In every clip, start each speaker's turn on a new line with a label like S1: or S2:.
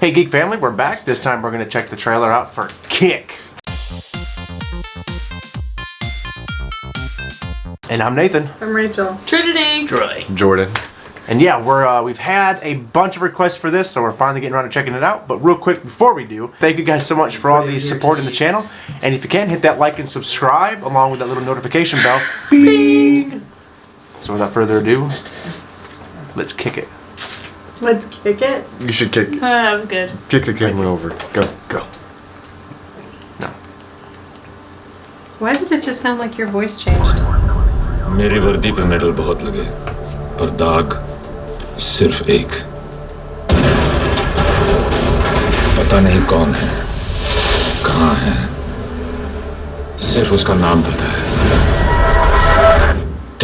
S1: Hey Geek Family, we're back. This time we're going to check the trailer out for Kick. And I'm Nathan.
S2: I'm Rachel.
S3: Trinity.
S1: Troy.
S4: Jordan.
S1: And yeah, we've had a bunch of requests for this, so we're finally getting around to checking it out. But real quick before we do, thank you guys so much for all the support in the channel. And if you can, hit that like and subscribe along with that little notification bell. Bing! So without further ado, let's kick it.
S2: Let's kick it.
S4: You should kick
S3: That was good.
S4: the camera over. Go.
S1: No.
S2: Why did it just sound like your voice changed?
S5: मेरी वर्दी पे medal बहुत लगे पर दाग सिर्फ एक पता नहीं कौन है कहाँ है सिर्फ उसका नाम पता है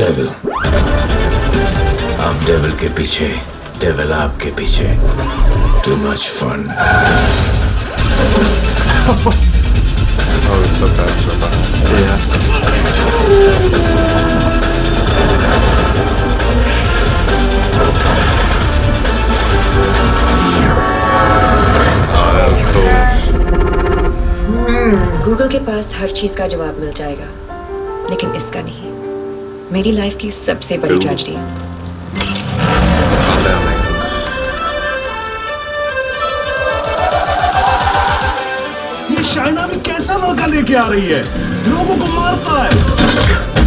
S5: डेविल आप डेविल के पीछे डेविल आपके पीछे too much fun
S4: Oh, it's so fast.
S1: Yeah.
S4: Oh, that was cool.
S6: Google के पास हर चीज का जवाब मिल जाएगा, लेकिन इसका नहीं। मेरी लाइफ की सबसे बड़ी ट्रेजेडी।
S4: Calm down, man.
S7: ये शाइना भी कैसा मौका लेके आ रही है, लोगों को मारता है,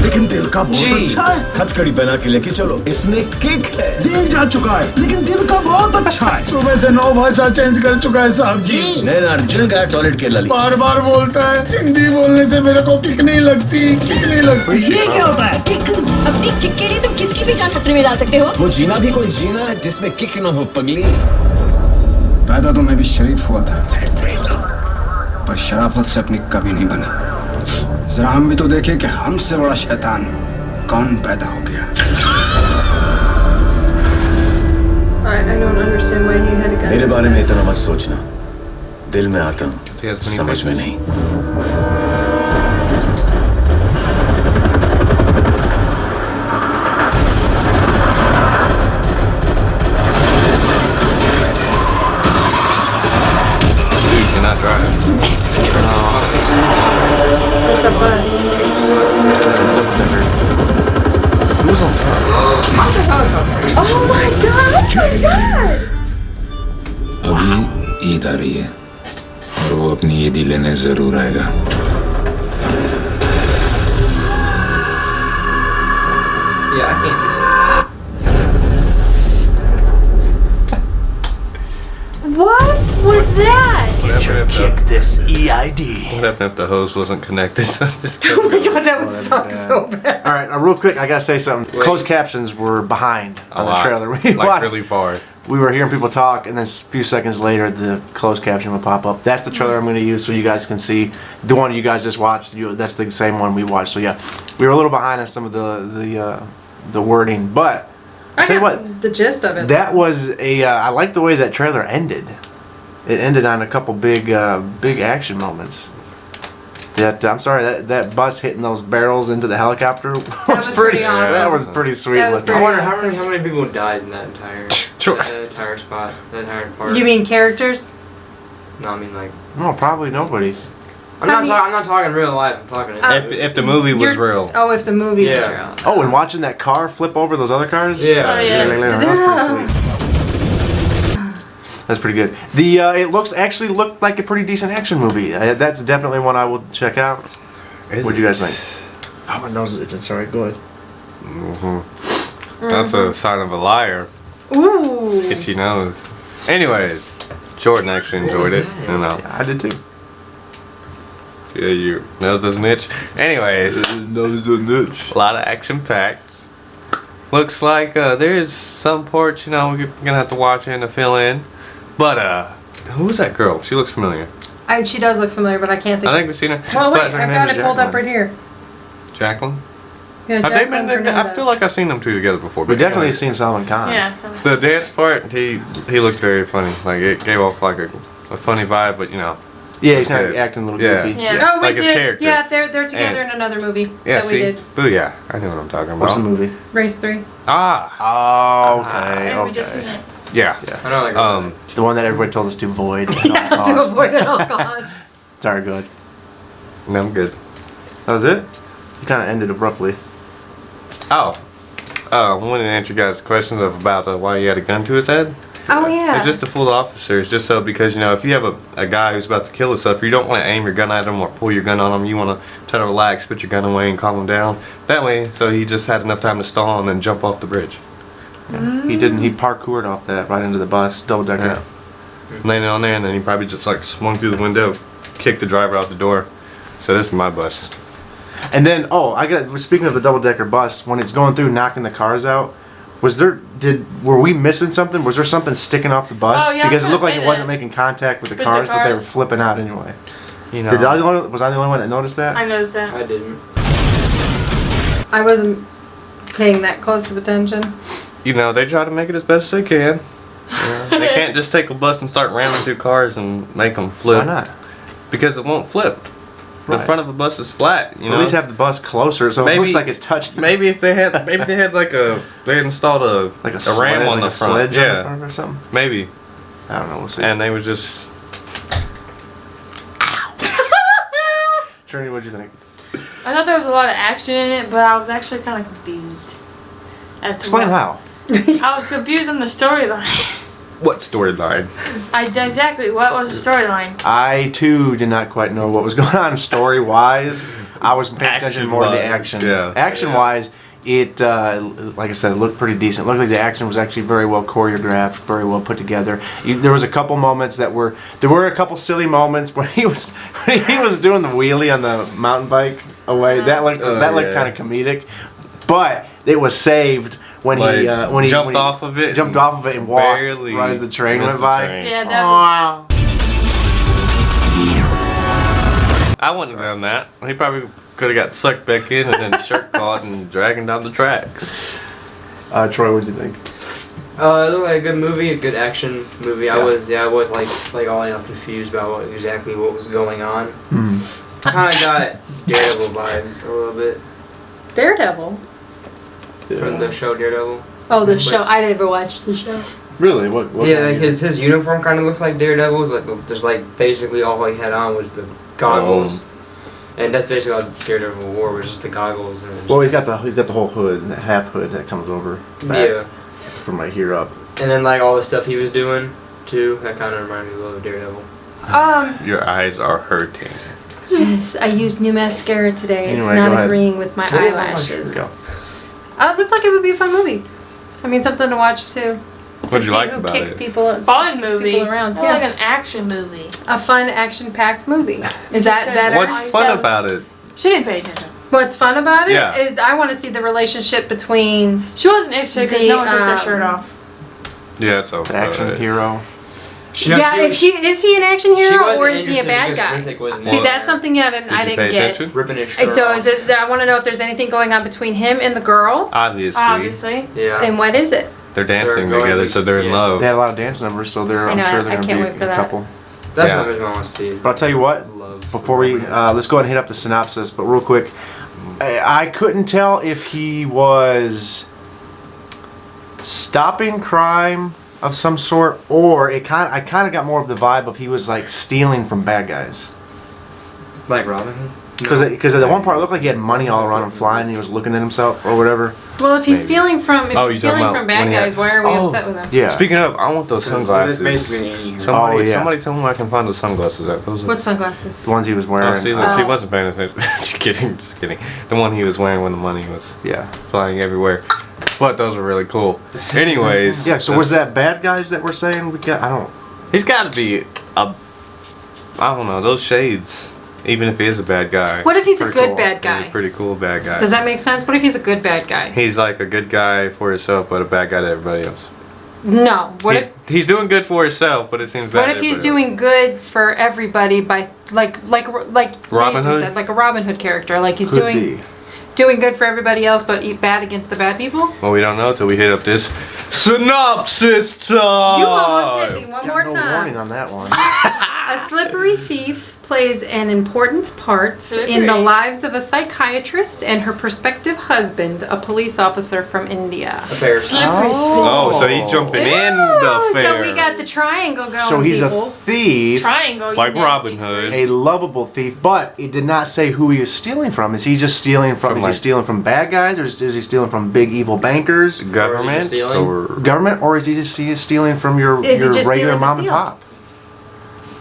S7: लेकिन दिल का बहुत अच्छा है।
S8: हथकड़ी पहना के लेके चलो, इसमें किक है।
S7: जेल जा चुका है, लेकिन दिल का बहुत अच्छा है। सुबह से 9 भाषा चेंज कर चुका है साहब जी।
S8: नैना अर्जुन का टॉयलेट के लली
S7: बार बार बोलता है, हिंदी बोलने से मेरे को किक नहीं लगती, किक नहीं लगती। ये क्या होता है किक?
S6: अपनी किक के लिए तुम किसकी भी जान खतरे में डाल सकते हो।
S8: वो जीना भी कोई जीना है जिसमें किक न हो पगली।
S9: पैदा तो मैं भी शरीफ हुआ था, पर शराफत से अपनी कभी नहीं बनी। जरा हम भी तो देखें कि हमसे बड़ा शैतान कौन पैदा हो गया।
S2: I don't understand why he had a gun.
S8: मेरे बारे में इतना मत सोचना, दिल में आता हूँ,
S4: He has many
S8: समझ में
S4: faces.
S8: नहीं।
S4: Dude cannot drive.
S2: It's a bus.
S1: Who's on top?
S2: Oh my god! Oh my god!
S5: अभी ईद आ रही है और वो अपनी ईदी लेने जरूर आएगा
S2: What was that?
S1: Kick this EID.
S4: What happened if the hose wasn't connected? So I just
S2: Oh my god, that would suck so bad.
S1: All right, real quick, I gotta say something. Closed captions were behind
S4: a
S1: on the
S4: lot.
S1: trailer. We
S4: Like
S1: watched.
S4: really far.
S1: We were hearing people talk, and then a few seconds later, the closed caption would pop up. That's the trailer I'm going to use so you guys can see. The one you guys just watched, that's the same one we watched. So yeah, we were a little behind on some of the wording, but
S2: I
S1: tell you
S2: got
S1: what,
S2: the gist of it.
S1: that was a. I like the way that trailer ended. It ended on a couple big action moments. I'm sorry, that bus hitting those barrels into the helicopter was
S2: pretty awesome.
S1: That was pretty sweet.
S2: That was
S1: looking.
S2: pretty
S10: I wonder
S2: awesome.
S10: how many people died in that entire
S4: Sure.
S10: that entire spot, that entire part.
S2: You mean characters?
S10: No, I mean like
S1: No, probably nobody.
S10: I'm not talking real life. I'm talking.
S4: If the movie was
S2: You're-
S4: real.
S2: Oh, if the movie
S10: Yeah.
S2: was real.
S1: Oh, and watching that car flip over those other cars?
S10: Yeah.
S3: Oh, yeah.
S1: That was pretty sweet. That's pretty good. It actually looked like a pretty decent action movie. That's definitely one I will check out. What'd you guys think? Oh, my nose is itching. Sorry, go ahead.
S4: That's a sign of a liar.
S2: Ooh.
S4: Itchy nose. Anyways, Jordan actually enjoyed it. You know.
S1: I did too.
S4: Yeah, your nose doesn't itch. Anyways,
S1: Nose doesn't itch.
S4: a lot of action packed. Looks like there's some parts, you know, we're gonna have to watch in to fill in. But who's that girl? She looks familiar.
S2: She does look familiar, but I can't think.
S4: I think we've seen her.
S2: Well, wait,
S4: But her
S2: I've
S4: name
S2: got
S4: is
S2: it pulled up
S4: Jacqueline.
S2: right here.
S4: Jacqueline?
S2: Yeah,
S4: Have they
S2: Jacqueline
S4: been? I
S2: Fernandez.
S4: feel like I've seen them two together before.
S1: We've
S4: but
S1: definitely
S4: anyways.
S1: seen Salman Khan.
S3: Yeah. So
S4: The dance part, he looked very funny. Like it gave off like a funny vibe, but you know.
S1: Yeah, he's kind of
S4: Good.
S1: acting a little
S4: Yeah.
S1: goofy.
S3: Yeah.
S2: Oh, we
S4: like his
S2: did.
S4: character.
S2: Yeah, they're together
S4: And-
S2: in another movie
S4: Yeah,
S2: that we
S4: see?
S2: did.
S4: Booyah. I know what I'm talking about.
S1: What's the movie?
S2: Race 3.
S4: Ah.
S1: Oh, okay,
S3: yeah, we just
S1: okay.
S3: seen it.
S4: Yeah.
S10: I know, like,
S1: The one that everybody told us to avoid.
S2: Yeah, to avoid at all costs.
S1: Sorry, good.
S4: No, I'm good.
S1: That was it? You kind of ended abruptly.
S4: Oh. I wanted to answer you guys' questions about why he had a gun to his head.
S2: Oh yeah.
S4: It's just to fool the officers, just so because if you have a guy who's about to kill himself, you don't want to aim your gun at him or pull your gun on him. You want to try to relax, put your gun away, and calm him down. That way, so he just had enough time to stall and then jump off the bridge.
S1: He didn't. He parkoured off that right into the bus, double decker.
S4: Yeah. Landed on there, and then he probably just like swung through the window, kicked the driver out the door. So this is my bus.
S1: And then, speaking of the double decker bus, when it's going through knocking the cars out, were we missing something? Was there something sticking off the bus?
S3: Oh, yeah,
S1: Because it
S3: I was
S1: looked like
S3: gonna
S1: it
S3: say
S1: wasn't
S3: that.
S1: making contact with the
S3: With the
S1: cars, but they were
S3: cars.
S1: flipping out anyway.
S4: You know.
S1: Was I the only one that noticed that?
S3: I noticed that.
S10: I didn't.
S2: I wasn't paying that close of attention.
S4: They try to make it as best as they can. They can't just take a bus and start ramming through cars and make them flip.
S1: Why not?
S4: Because it won't flip. The
S1: Right.
S4: front of a bus is flat.
S1: At least have the bus closer so it looks like it's touching.
S4: Maybe if they had they installed a ram on the front.
S1: Sledge
S4: Yeah,
S1: on the front or something.
S4: maybe.
S1: I don't know. We'll see.
S4: And they was just
S1: Trini, what'd you think?
S3: I thought there was a lot of action in it, but I was actually kind of confused. As to
S1: Explain
S3: what-
S1: how.
S3: I was confused on the storyline.
S4: what storyline?
S3: Exactly, what was the storyline?
S1: I too did not quite know what was going on story wise. I was paying attention more to the action.
S4: Yeah.
S1: Action wise, it like I said, it looked pretty decent. Looked like the action was actually very well choreographed, very well put together. There was a couple moments there were a couple silly moments when he was doing the wheelie on the mountain bike away. That looked
S4: yeah.
S1: kind of comedic, but it was saved. When he
S4: jumped off of it
S1: and walked
S4: barely
S1: right as the train
S4: missed
S1: went
S4: the
S1: by.
S4: train.
S3: Yeah, that was...
S10: Oh.
S3: Oh.
S4: I wouldn't have done that. He probably could have got sucked back in and then shirt caught and dragging down the tracks.
S1: Troy, what did you think?
S10: It looked like a good movie, a good action movie.
S1: Yeah.
S10: I was like all confused about exactly what was going on.
S1: Mm.
S10: I kind of got Daredevil vibes a little bit
S2: Daredevil.
S10: from the show Daredevil.
S2: Oh, the show. I never watched the show.
S1: Really? What
S10: Yeah,
S1: kind
S10: like
S1: of-
S10: his uniform kind of looks like Daredevil's. Like just like basically all he had on was the goggles, and that's basically all Daredevil wore was just the goggles. And
S1: Well, he's got the whole hood, that half hood that comes over back
S10: yeah,
S1: from right here up.
S10: and then like all the stuff he was doing too. That kind of reminded me a little of Daredevil.
S4: Your eyes are hurting.
S2: Yes, I used new mascara today. It's
S1: Anyway,
S2: not
S1: go ahead.
S2: agreeing with my
S1: Here we
S2: eyelashes.
S1: go.
S2: It looks like it would be a fun movie. I mean, something to watch too.
S4: What
S2: To
S4: did you
S2: see
S4: like
S2: who
S4: about
S2: kicks
S4: it?
S2: people,
S3: Fun
S2: kicks
S3: movie.
S2: people around.
S3: More
S2: Yeah.
S3: like an action movie.
S2: A fun, action-packed movie. Is that
S3: said
S2: better?
S3: what?
S4: What's fun about it?
S3: She didn't pay attention.
S2: What's fun about it
S4: Yeah.
S2: is I want to see the relationship between.
S3: She wasn't interested because
S2: The,
S3: no one took their shirt off.
S4: Yeah, it's okay.
S1: The action hero.
S2: Is he an action hero or is he a bad guy?
S10: See,
S2: See, that's something I
S4: Did
S2: didn't
S4: you
S2: get.
S4: pay attention?
S10: ripping his
S2: And
S10: shirt
S2: so
S10: off.
S2: is it? I want to know if there's anything going on between him and the girl.
S4: Obviously.
S3: Obviously.
S10: Yeah.
S2: And what is it?
S4: They're dancing
S10: They're going
S4: together,
S10: to-
S4: so they're in
S10: yeah.
S4: love.
S1: They had a lot of dance numbers, so
S2: I
S1: I'm
S2: know,
S1: sure they're
S2: I
S1: going
S2: can't
S1: to
S2: wait
S1: be
S2: for
S1: a
S2: that.
S1: couple.
S10: That's
S4: Yeah.
S10: what I want to see.
S1: But I'll tell you what,
S10: Love
S1: before we let's go ahead and hit up the synopsis. But real quick, I couldn't tell if he was stopping crime of some sort, or I kind of got more of the vibe of he was like stealing from bad guys.
S10: like Robin Hood.
S1: Because at the one part it looked like he had money all around him flying, and he was looking at himself or whatever.
S2: Well, if he's
S1: Maybe.
S2: stealing from
S4: Oh, you're talking
S2: stealing
S4: about
S2: from bad
S4: when he had-
S2: guys, why are we
S4: Oh.
S2: upset with him?
S1: Yeah.
S4: Speaking of, I want those sunglasses.
S10: basically an anti-hero.
S4: Somebody,
S1: Oh, yeah.
S4: somebody tell me where I can find those sunglasses at. Those are,
S2: What sunglasses?
S1: The ones he was wearing.
S4: oh, see, look, she wasn't paying attention. Just kidding, just kidding. The one he was wearing when the money was
S1: Yeah.
S4: flying everywhere. But those are really cool. Anyways.
S1: Yeah. So was that bad guys that we're saying we got? I don't.
S4: He's got to be a. I don't know, those shades. Even if he is a bad guy.
S2: What if he's a
S1: Pretty
S2: good
S1: cool.
S2: bad
S4: He's
S2: guy?
S4: a pretty cool bad guy.
S2: Does that make sense? What if he's a good bad guy?
S4: He's like a good guy for himself, but a bad guy to everybody else.
S2: No. What if
S4: He's doing good for himself, but it seems bad.
S2: what
S4: to
S2: if he's
S4: everybody
S2: doing good for everybody by like
S4: Robin
S2: Nathan
S4: Hood?
S2: said, like a Robin Hood character, like he's
S1: Could
S2: doing
S1: be.
S2: doing good for everybody else but bad against the bad people?
S4: else. Well, we don't know until we hit up this synopsis time.
S2: You almost hit me one more
S1: No
S2: time.
S1: warning on that one.
S2: A slippery thief plays an important part in
S3: Slippery.
S2: the lives of a psychiatrist and her prospective husband, a police officer from India.
S10: Affair.
S3: Slippery.
S4: Oh, so he's jumping in the
S2: Ooh,
S4: fair.
S2: So we got the triangle going.
S1: So he's a
S2: people.
S1: thief,
S3: Triangle.
S4: like
S3: you
S4: Robin
S3: nasty
S4: Hood.
S1: a lovable thief, but it did not say who he was stealing from. Is he just stealing from?
S4: From
S1: Is
S4: like-
S1: he stealing from bad guys, or is he stealing from big evil bankers,
S4: Government
S10: stealing?
S4: or
S1: government, or is he just stealing from your
S2: Is he
S1: your
S2: just
S1: regular
S2: stealing to
S1: mom and
S2: steal?
S1: pop?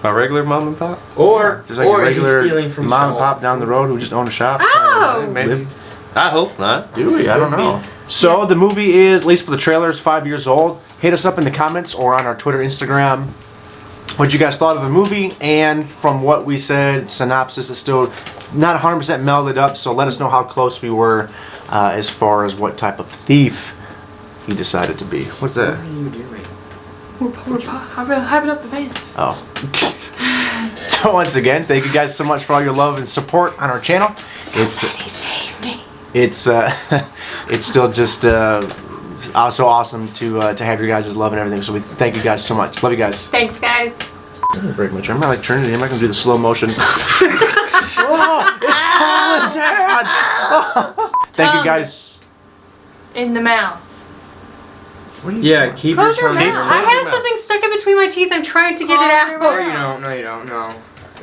S4: a regular mom and pop?
S10: Or
S1: There's like a
S10: is he
S1: regular
S10: stealing from
S1: mom and
S10: Shaw?
S1: pop down the road who just own a shop.
S2: Oh!
S4: Maybe. I hope not.
S1: Do we? I don't
S10: Could be.
S1: know. So the movie is, at least for the trailer, is 5 years old. Hit us up in the comments or on our Twitter, Instagram, what you guys thought of the movie. And from what we said, synopsis is still not 100% melded up. So let us know how close we were as far as what type of thief he decided to be. What's that?
S10: What are you doing?
S3: We're hyping up the fans.
S1: Oh. So once again, thank you guys so much for all your love and support on our channel. It's it's still just so awesome to have your guys' love and everything. So we thank you guys so much. Love you guys.
S2: Thanks, guys.
S1: I'm gonna break my chair. I'm not like Trinity. I'm not gonna do the slow motion. Oh, it's falling down. Thank you guys.
S3: In the mouth.
S10: Yeah, keep
S3: Close
S10: your
S3: your
S10: tongue.
S3: mouth.
S2: I have something stuck in between my teeth. I'm trying to get it out.
S10: No, you don't. No, you don't. No.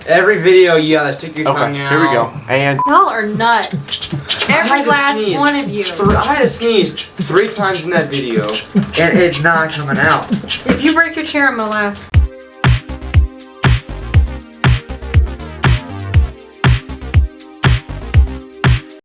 S10: Every video, you gotta stick your tongue
S1: Okay,
S10: out.
S1: here we go. And
S2: Y'all are nuts.
S10: I
S2: Every
S10: had to
S2: last
S10: sneeze.
S2: one of you.
S10: I had to sneeze 3 times in that video, and it's not coming out.
S2: If you break your chair, I'm gonna laugh.